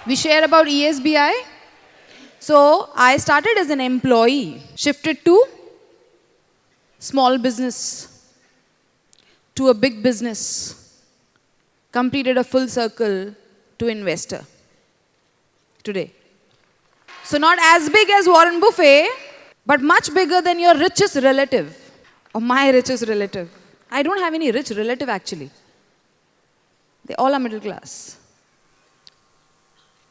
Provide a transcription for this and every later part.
We share about ESBI. So I started as an employee, shifted to small business, to a big business, completed a full circle to investor today. So not as big as Warren Buffett, but much bigger than your richest relative, or my richest relative. I don't have any rich relative actually. They all are middle class.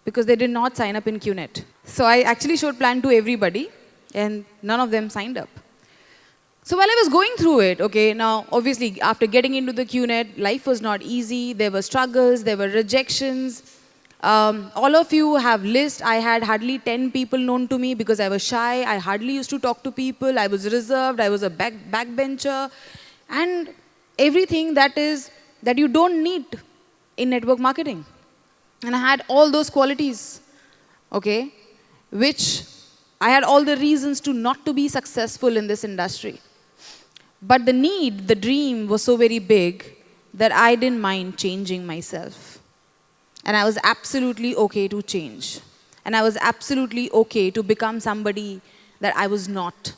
Because they did not sign up in Qnet. So I actually showed plan to everybody, and none of them signed up. So while I was going through it, okay, now obviously after getting into the Qnet, life was not easy. There were struggles, there were rejections. All of you have list. I had hardly 10 people known to me because I was shy. I hardly used to talk to people. I was reserved. I was a backbencher. And everything that you don't need in network marketing. And I had all those qualities, okay, which I had all the reasons to not to be successful in this industry. But the need, the dream was so very big that I didn't mind changing myself. And I was absolutely okay to change. And I was absolutely okay to become somebody that I was not.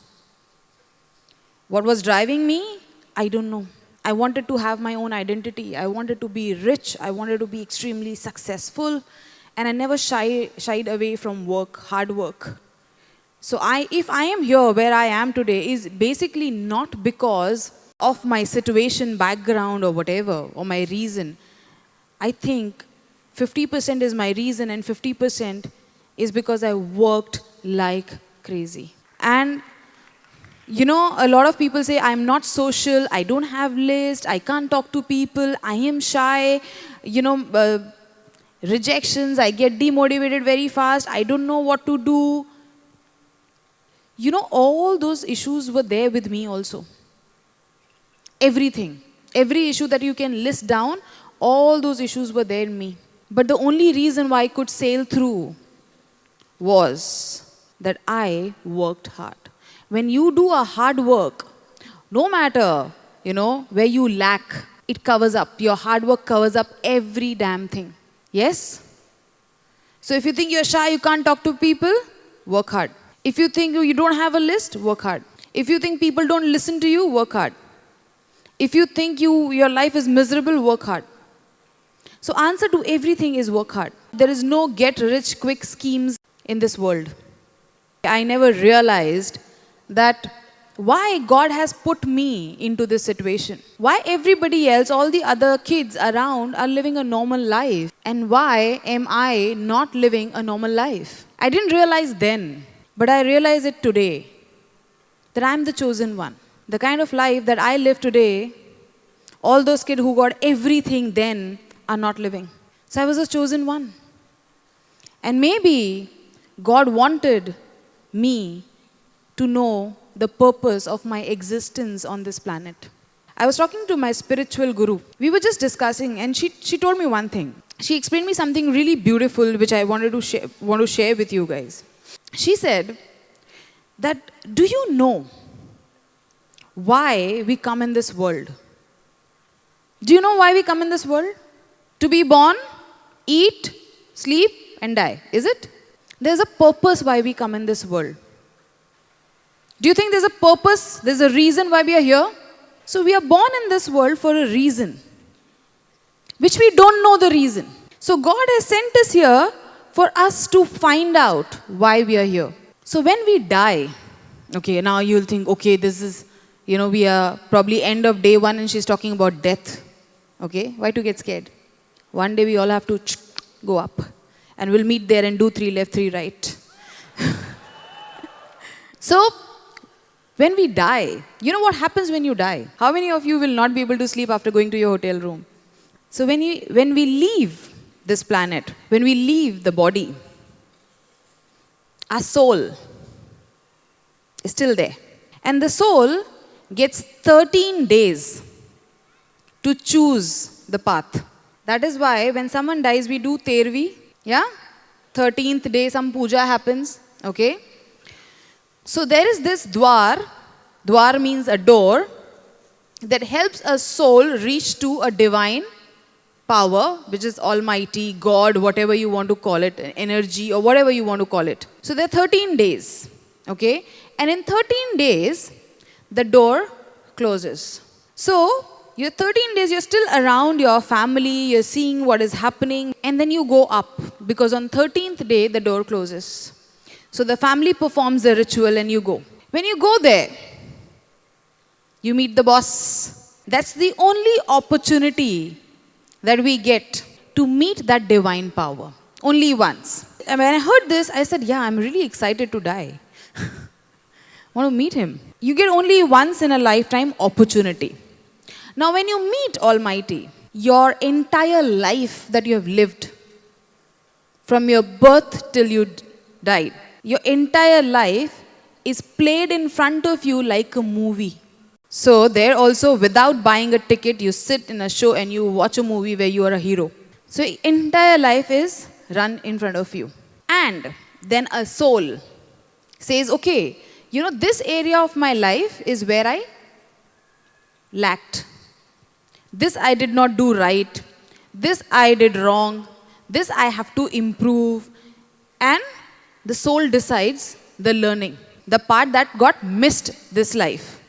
What was driving me? I don't know. I wanted to have my own identity. I wanted to be rich. I wanted to be extremely successful. And I never shied away from work, hard work. So if I am here where I am today is basically not because of my situation, background or whatever, or my reason. I think 50% is my reason and 50% is because I worked like crazy. And you know, a lot of people say, I'm not social, I don't have list, I can't talk to people, I am shy, you know, rejections, I get demotivated very fast, I don't know what to do. You know, all those issues were there with me also. Everything. Every issue that you can list down, all those issues were there in me. But the only reason why I could sail through was that I worked hard. When you do a hard work, no matter, you know, where you lack, it covers up. Your hard work covers up every damn thing. Yes? So if you think you're shy, you can't talk to people, work hard. If you think you don't have a list, work hard. If you think people don't listen to you, work hard. If you think your life is miserable, work hard. So answer to everything is work hard. There is no get rich quick schemes in this world. I never realized that why God has put me into this situation. Why everybody else, all the other kids around are living a normal life. And why am I not living a normal life? I didn't realize then, but I realize it today, that I'm the chosen one. The kind of life that I live today, all those kids who got everything then are not living. So I was a chosen one. And maybe God wanted me to know the purpose of my existence on this planet. I was talking to my spiritual guru. We were just discussing and she told me one thing. She explained me something really beautiful which I want to share with you guys. She said that, do you know why we come in this world? Do you know why we come in this world? To be born, eat, sleep and die. Is it? There's a purpose why we come in this world. Do you think there's a purpose? There's a reason why we are here? So we are born in this world for a reason, which we don't know the reason. So God has sent us here for us to find out why we are here. So when we die, okay, now you'll think, okay, this is, you know, we are probably end of day one and she's talking about death. Okay, why to get scared? One day we all have to go up and we'll meet there and do 3 left, 3 right. So, when we die, you know what happens when you die? How many of you will not be able to sleep after going to your hotel room? So when we leave this planet, when we leave the body, our soul is still there. And the soul gets 13 days to choose the path. That is why when someone dies, we do tervi, yeah? 13th day, some puja happens, okay? So there is this dwar. Dwar means a door that helps a soul reach to a divine power, which is Almighty, God, whatever you want to call it, energy, or whatever you want to call it. So there are 13 days, okay? And in 13 days, the door closes. So, you're 13 days, you're still around your family, you're seeing what is happening, and then you go up, because on 13th day, the door closes. So the family performs the ritual and you go. When you go there, you meet the boss. That's the only opportunity that we get to meet that divine power. Only once. And when I heard this, I said, yeah, I'm really excited to die. I want to meet him. You get only once in a lifetime opportunity. Now, when you meet Almighty, your entire life that you have lived, from your birth till you died, your entire life is played in front of you like a movie. So there also, without buying a ticket, you sit in a show and you watch a movie where you are a hero. So entire life is run in front of you. And then a soul says, okay, you know, this area of my life is where I lacked. This I did not do right. This I did wrong. This I have to improve. And the soul decides the learning, the part that got missed this life.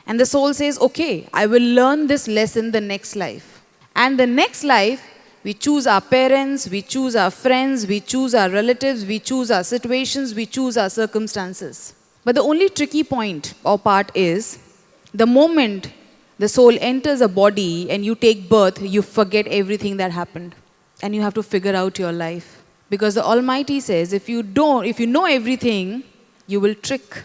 And the soul says, okay, I will learn this lesson the next life. And the next life, we choose our parents, we choose our friends, we choose our relatives, we choose our situations, we choose our circumstances. But the only tricky point or part is, the moment the soul enters a body and you take birth, you forget everything that happened. And you have to figure out your life. Because the Almighty says, if you know everything, you will trick.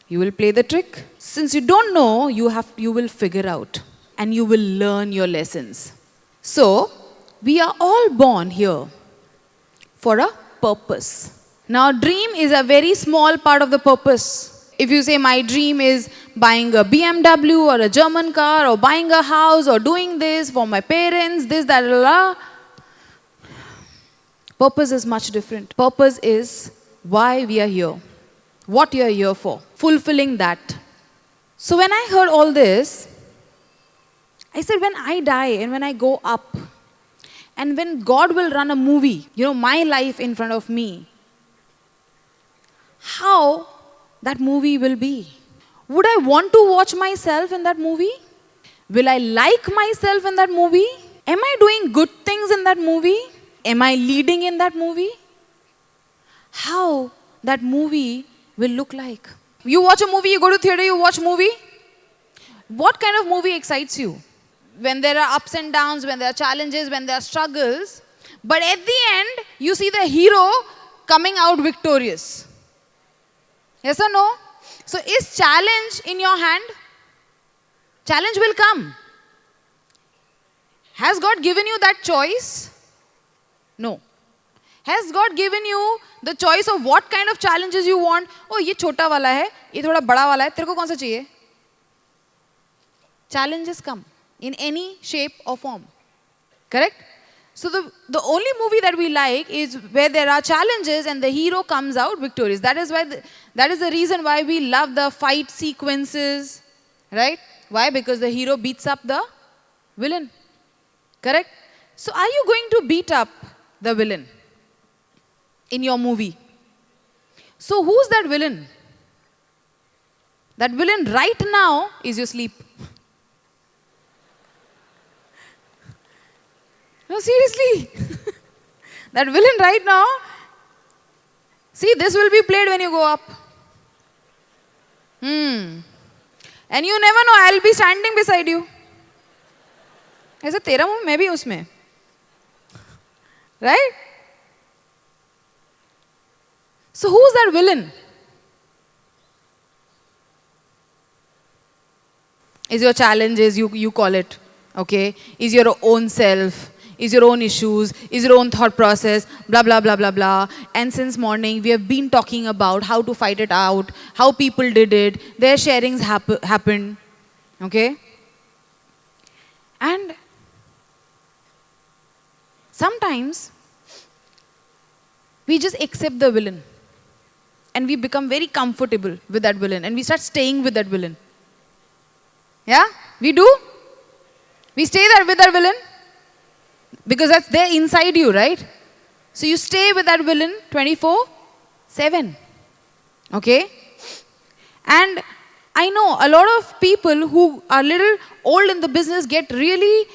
You will play the trick. Since you don't know, you will figure out. And you will learn your lessons. So, we are all born here for a purpose. Now, dream is a very small part of the purpose. If you say, my dream is buying a BMW or a German car or buying a house or doing this for my parents, this, that, blah. Purpose is much different. Purpose is why we are here. What you are here for. Fulfilling that. So when I heard all this, I said, when I die and when I go up, and when God will run a movie, you know, my life in front of me, how that movie will be. Would I want to watch myself in that movie? Will I like myself in that movie? Am I doing good things in that movie? Am I leading in that movie? How that movie will look like. You watch a movie, you go to theater, you watch movie. What kind of movie excites you? When there are ups and downs, when there are challenges, when there are struggles. But at the end, you see the hero coming out victorious. Yes or no? So is challenge in your hand? Challenge will come. Has God given you that choice? No. Has God given you the choice of what kind of challenges you want? Oh, ये छोटा वाला है, ये थोड़ा बड़ा वाला है, तेरे को कौन सा चाहिए? Challenges come in any shape or form. Correct? So the only movie that we like is where there are challenges and the hero comes out victorious. That is the reason why we love the fight sequences. Right? Why? Because the hero beats up the villain. Correct? So are you going to beat up the villain in your movie? So who's that villain? That villain right now is your sleep. No, seriously. That villain right now, see, this will be played when you go up. And you never know, I'll be standing beside you. ऐसा तेरा मुंह मैं भी उसमें. Right? So who's that villain? Is your challenges, you call it, okay? Is your own self, is your own issues, is your own thought process, blah, blah, blah, blah, blah. And since morning, we have been talking about how to fight it out, how people did it, their sharings happened, okay? And sometimes, we just accept the villain. And we become very comfortable with that villain. And we start staying with that villain. Yeah? We do? We stay there with that villain. Because that's there inside you, right? So you stay with that villain 24/7. Okay? And I know a lot of people who are little old in the business get really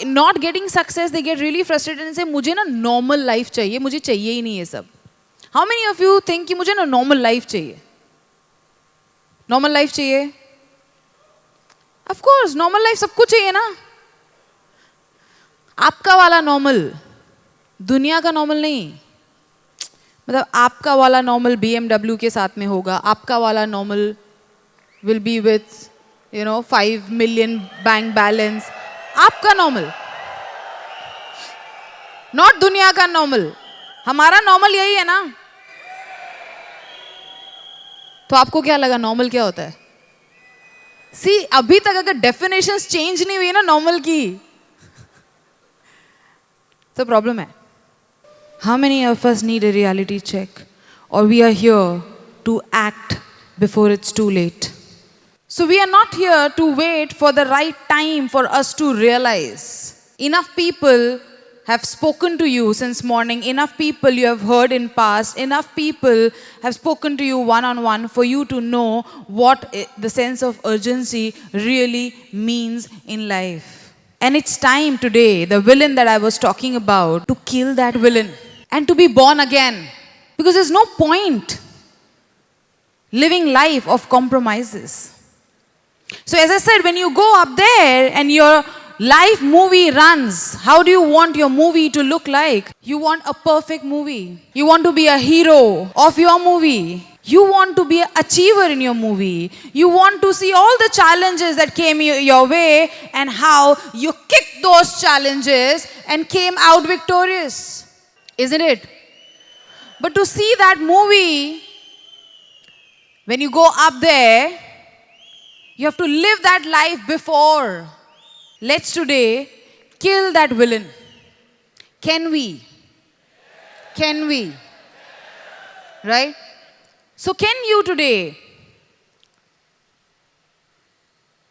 not getting success, they get really frustrated and say, मुझे ना normal life चाहिए, मुझे चाहिए ही नहीं ये सब. How many of you think कि मुझे ना normal life चाहिए? Normal life चाहिए? Of course, normal life सबको चाहिए ना. आपका वाला normal, दुनिया का normal नहीं. मतलब आपका वाला normal BMW के साथ में होगा, आपका वाला normal will be with, 5 million bank balance. आपका normal, not दुनिया का normal. हमारा normal यही है ना. तो आपको क्या लगा normal क्या होता है? See, अभी तक अगर definitions change नहीं हुई ना normal की, तो problem है. How many of us need a reality check? Or we are here to act before it's too late? So we are not here to wait for the right time for us to realize. Enough people have spoken to you since morning. Enough people you have heard in past. Enough people have spoken to you one-on-one for you to know what the sense of urgency really means in life. And it's time today, the villain that I was talking about, to kill that villain and to be born again. Because there's no point living life of compromises. So as I said, when you go up there and your life movie runs, how do you want your movie to look like? You want a perfect movie. You want to be a hero of your movie. You want to be an achiever in your movie. You want to see all the challenges that came your way and how you kicked those challenges and came out victorious. Isn't it? But to see that movie, when you go up there, you have to live that life before. Let's today kill that villain. Can we? Can we? Right? So can you today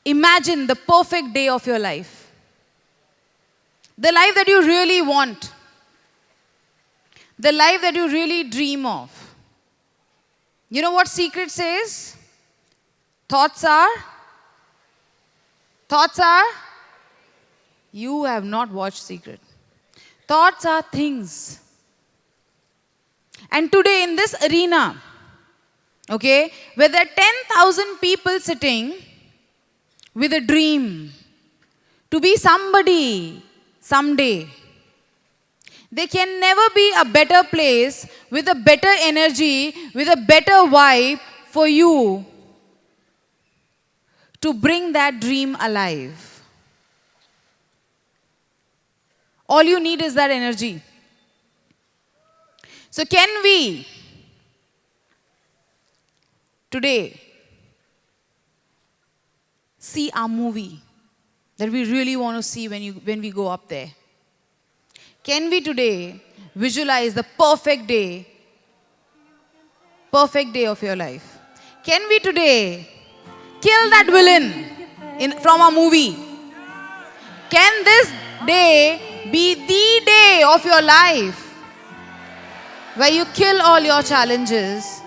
imagine the perfect day of your life? The life that you really want. The life that you really dream of. You know what Secret says? Thoughts are? You have not watched Secret. Thoughts are things. And today in this arena, okay, where there are 10,000 people sitting with a dream to be somebody someday, there can never be a better place with a better energy, with a better vibe for you to bring that dream alive. All you need is that energy. So can we today see our movie that we really want to see when we go up there? Can we today visualize the perfect day of your life? Can we today kill that villain from our movie? Can this day be the day of your life where you kill all your challenges